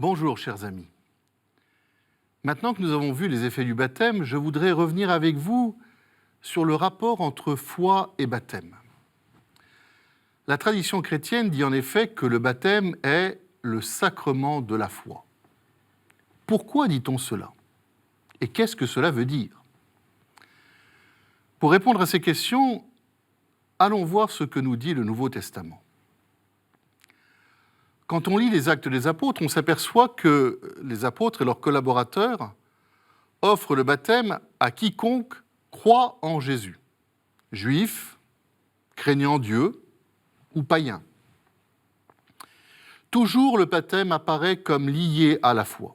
Bonjour, chers amis. Maintenant que nous avons vu les effets du baptême, je voudrais revenir avec vous sur le rapport entre foi et baptême. La tradition chrétienne dit en effet que le baptême est le sacrement de la foi. Pourquoi dit-on cela? Et qu'est-ce que cela veut dire? Pour répondre à ces questions, allons voir ce que nous dit le Nouveau Testament. Quand on lit les Actes des Apôtres, on s'aperçoit que les apôtres et leurs collaborateurs offrent le baptême à quiconque croit en Jésus, juif, craignant Dieu ou païen. Toujours le baptême apparaît comme lié à la foi.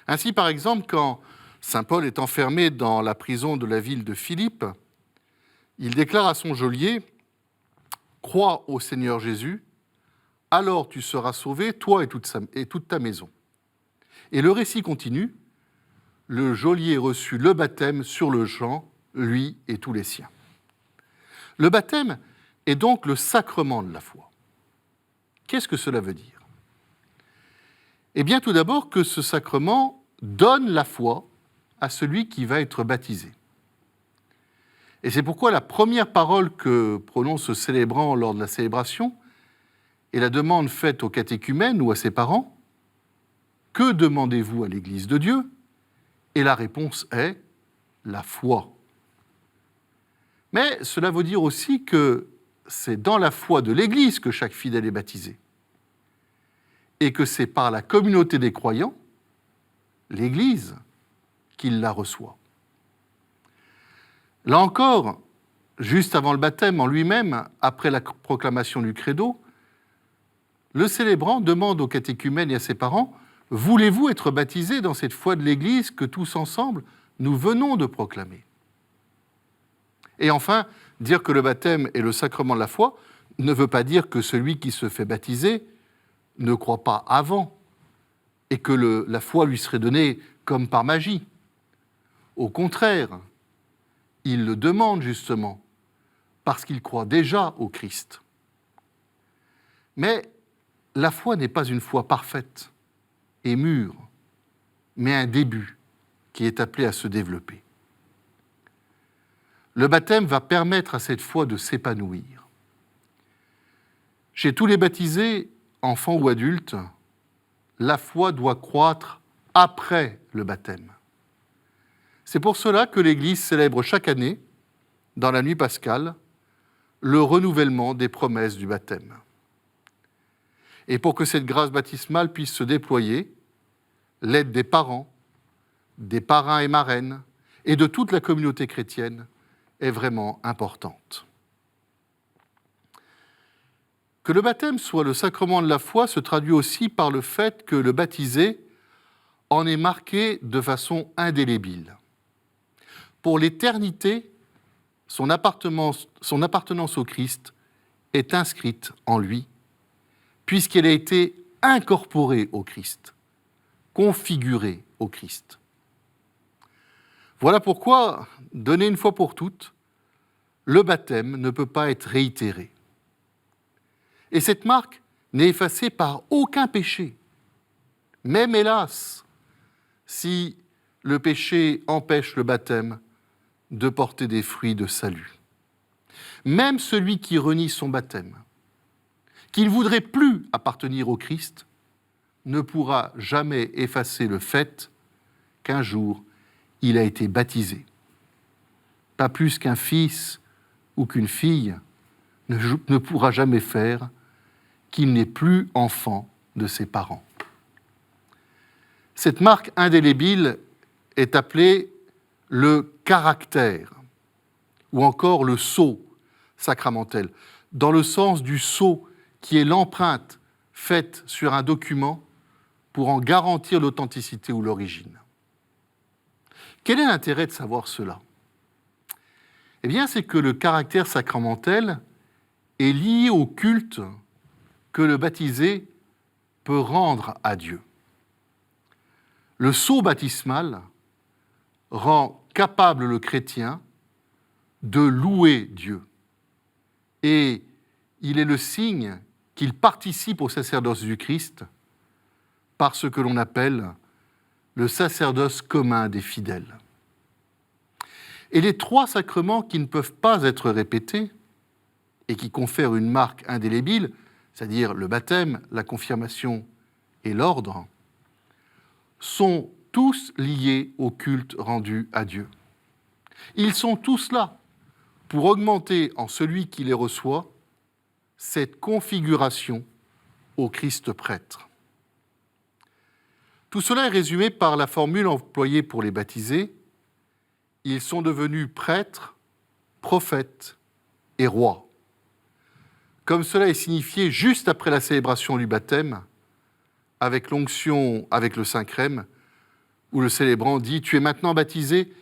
Ainsi, par exemple, quand saint Paul est enfermé dans la prison de la ville de Philippe, il déclare à son geôlier « Crois au Seigneur Jésus, alors tu seras sauvé, toi et toute ta maison. » Et le récit continue. Le geôlier reçut le baptême sur le champ, lui et tous les siens. Le baptême est donc le sacrement de la foi. Qu'est-ce que cela veut dire? Eh bien, tout d'abord que ce sacrement donne la foi à celui qui va être baptisé. Et c'est pourquoi la première parole que prononce le célébrant lors de la célébration est la demande faite au catéchumène ou à ses parents. Que demandez-vous à l'Église de Dieu? Et la réponse est la foi. Mais cela veut dire aussi que c'est dans la foi de l'Église que chaque fidèle est baptisé. Et que c'est par la communauté des croyants, l'Église, qu'il la reçoit. Là encore, juste avant le baptême en lui-même, après la proclamation du credo, le célébrant demande au catéchumène et à ses parents « Voulez-vous être baptisés dans cette foi de l'Église que tous ensemble, nous venons de proclamer ?» Et enfin, dire que le baptême est le sacrement de la foi ne veut pas dire que celui qui se fait baptiser ne croit pas avant et que la foi lui serait donnée comme par magie. Au contraire, il le demande justement parce qu'il croit déjà au Christ. Mais la foi n'est pas une foi parfaite et mûre, mais un début qui est appelé à se développer. Le baptême va permettre à cette foi de s'épanouir. Chez tous les baptisés, enfants ou adultes, la foi doit croître après le baptême. C'est pour cela que l'Église célèbre chaque année, dans la nuit pascale, le renouvellement des promesses du baptême. Et pour que cette grâce baptismale puisse se déployer, l'aide des parents, des parrains et marraines, et de toute la communauté chrétienne est vraiment importante. Que le baptême soit le sacrement de la foi se traduit aussi par le fait que le baptisé en est marqué de façon indélébile. Pour l'éternité, son appartenance au Christ est inscrite en lui, puisqu'elle a été incorporée au Christ, configurée au Christ. Voilà pourquoi, donné une fois pour toutes, le baptême ne peut pas être réitéré. Et cette marque n'est effacée par aucun péché, même hélas, si le péché empêche le baptême de porter des fruits de salut. Même celui qui renie son baptême, qui ne voudrait plus appartenir au Christ, ne pourra jamais effacer le fait qu'un jour, il a été baptisé. Pas plus qu'un fils ou qu'une fille ne pourra jamais faire qu'il n'est plus enfant de ses parents. Cette marque indélébile est appelée le caractère, ou encore le sceau sacramentel, dans le sens du sceau qui est l'empreinte faite sur un document pour en garantir l'authenticité ou l'origine. Quel est l'intérêt de savoir cela? Eh bien, c'est que le caractère sacramentel est lié au culte que le baptisé peut rendre à Dieu. Le sceau baptismal rend capable le chrétien de louer Dieu. Et il est le signe qu'il participe au sacerdoce du Christ par ce que l'on appelle le sacerdoce commun des fidèles. Et les trois sacrements qui ne peuvent pas être répétés et qui confèrent une marque indélébile, c'est-à-dire le baptême, la confirmation et l'ordre, sont tous liés au culte rendu à Dieu. Ils sont tous là pour augmenter en celui qui les reçoit cette configuration au Christ prêtre. Tout cela est résumé par la formule employée pour les baptisés. Ils sont devenus prêtres, prophètes et rois. Comme cela est signifié juste après la célébration du baptême, avec l'onction, avec le Saint-Crème, où le célébrant dit « Tu es maintenant baptisé,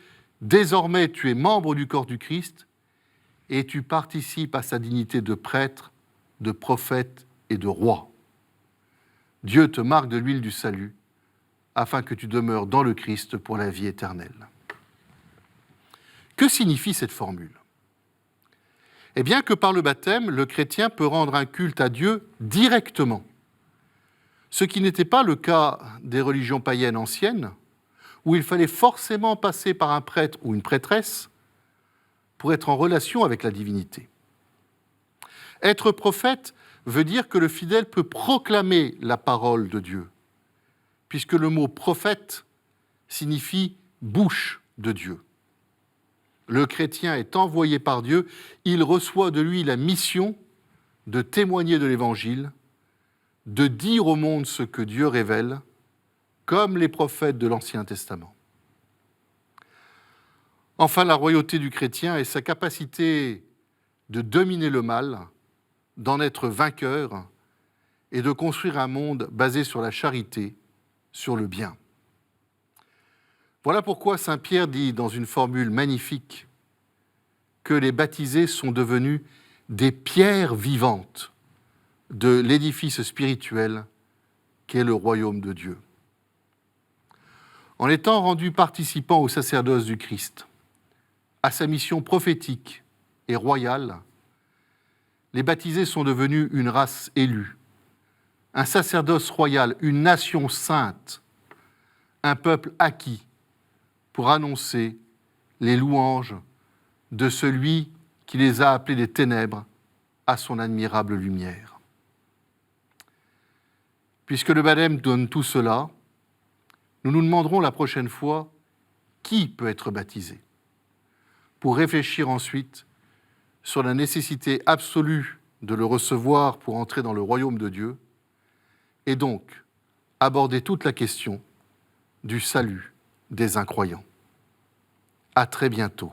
désormais tu es membre du corps du Christ, et tu participes à sa dignité de prêtre, de prophète et de roi. Dieu te marque de l'huile du salut, afin que tu demeures dans le Christ pour la vie éternelle. » Que signifie cette formule ? Eh bien que par le baptême, le chrétien peut rendre un culte à Dieu directement, ce qui n'était pas le cas des religions païennes anciennes, où il fallait forcément passer par un prêtre ou une prêtresse pour être en relation avec la divinité. Être prophète veut dire que le fidèle peut proclamer la parole de Dieu, puisque le mot prophète signifie bouche de Dieu. Le chrétien est envoyé par Dieu, il reçoit de lui la mission de témoigner de l'Évangile, de dire au monde ce que Dieu révèle, comme les prophètes de l'Ancien Testament. Enfin, la royauté du chrétien est sa capacité de dominer le mal, d'en être vainqueur et de construire un monde basé sur la charité, sur le bien. Voilà pourquoi saint Pierre dit dans une formule magnifique que les baptisés sont devenus des pierres vivantes de l'édifice spirituel qu'est le royaume de Dieu. En étant rendus participants au sacerdoce du Christ, à sa mission prophétique et royale, les baptisés sont devenus une race élue, un sacerdoce royal, une nation sainte, un peuple acquis pour annoncer les louanges de celui qui les a appelés des ténèbres à son admirable lumière. Puisque le baptême donne tout cela, nous nous demanderons la prochaine fois qui peut être baptisé, pour réfléchir ensuite sur la nécessité absolue de le recevoir pour entrer dans le royaume de Dieu, et donc aborder toute la question du salut des incroyants. À très bientôt.